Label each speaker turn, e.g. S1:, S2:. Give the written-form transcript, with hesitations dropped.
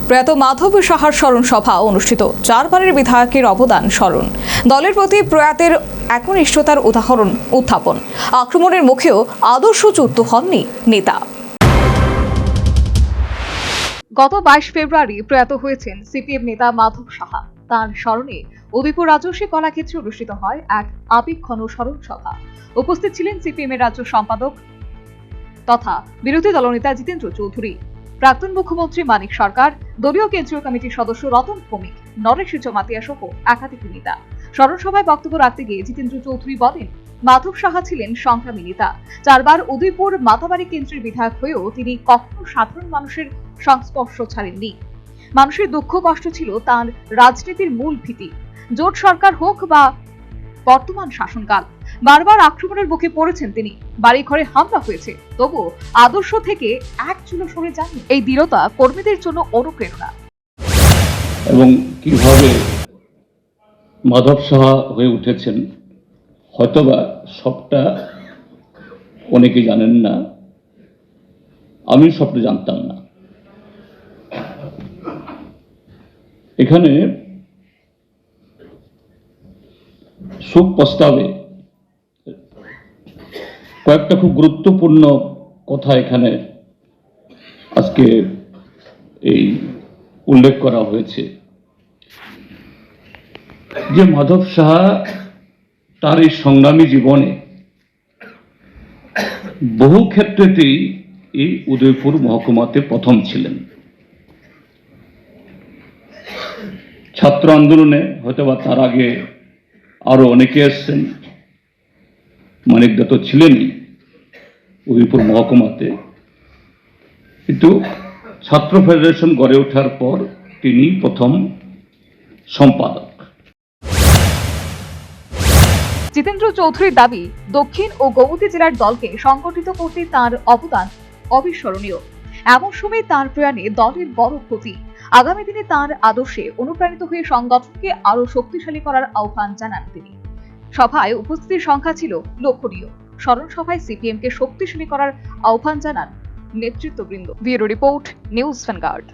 S1: প্রয়াত মাধব সাহার স্মরণ সভা অনুষ্ঠিত। চারবারের বিধায়কের অবদান স্মরণ, দলের প্রতি প্রয়াতের একনিষ্ঠতার উদাহরণ উত্থাপন। আক্রমণের মুখেও আদর্শচ্যুত হননি নেতা। গত 22 ফেব্রুয়ারি প্রয়াত হয়েছেন সিপিএম নেতা মাধব সাহা। তার স্মরণে উদয়পুর রাজস্বী কলাক্ষেত্রে অনুষ্ঠিত হয় এক আবেগঘন স্মরণ সভা। উপস্থিত ছিলেন সিপিএম এর রাজ্য সম্পাদক তথা বিরোধী দলনেতা জিতেন্দ্র চৌধুরী, প্রাক্তন মুখ্যমন্ত্রী মানিক সরকার, দলীয় কেন্দ্রীয় কমিটির সদস্য রতন ভৌমিক, নরেশ জমাতিয়া সহ একাধিক নেতা। স্মরণ সভায় বক্তব্য রাখতে গিয়ে জিতেন্দ্র চৌধুরী বলেন, মাধব সাহা ছিলেন সংগ্রামী নেতা। 4 বার উদয়পুর মাতাবাড়ি কেন্দ্রের বিধায়ক হয়েও তিনি কখনো সাধারণ মানুষের সংস্পর্শ ছাড়েননি। মানুষের দুঃখ কষ্ট ছিল তার রাজনীতির মূল ভিত্তি। জোট সরকার হোক বা বর্তমান শাসনকাল, বারবার আক্রমণের মুখে পড়েছেন তিনি। বাড়ি ঘরে হামলা হয়েছে, তবু আদর্শ থেকে এক চুলো সরে যাননি। এই দৃঢ়তা কর্মীদের জন্য অনুপ্রেরণা।
S2: এবং কিভাবে মাধব সাহা হয়ে উঠেছেন হয়তোবা সবটা অনেকে জানেন না, আমি সবটা জানতাম না। এখানে শোক প্রস্তাবে কয়েকটা খুব গুরুত্বপূর্ণ কথা এখানে আজকে এই উল্লেখ করা হয়েছে যে মাধব সাহা তার এই সংগ্রামী জীবনে বহু ক্ষেত্রেতেই এই উদয়পুর মহকুমাতে প্রথম ছিলেন। ছাত্র আন্দোলনে হয়তোবা তার আগে আরো অনেকে এসছেন, মানিক দত্ত ছিলেনই উদয়পুর মহকুমাতে, কিন্তু ছাত্র ফেডারেশন গড়ে ওঠার পর তিনি প্রথম সম্পাদক।
S1: জিতেন্দ্র চৌধুরীর দাবি, দক্ষিণ ও গোমতী জেলার দলকে সংগঠিত করতে তার অবদান অবিস্মরণীয়। এমন সময় তার প্রয়াণে দলের বড় ক্ষতি। আগামী দিনে তার আদর্শে অনুপ্রাণিত হয়ে সংগঠনকে আরো শক্তিশালী করার আহ্বান জানান তিনি। সভায় উপস্থিতির সংখ্যা ছিল লক্ষণীয়। স্মরণ সভায় সিপিএম কে শক্তিশালী করার আহ্বান জানান নেতৃত্ববৃন্দ। Bureau report, news vanguard.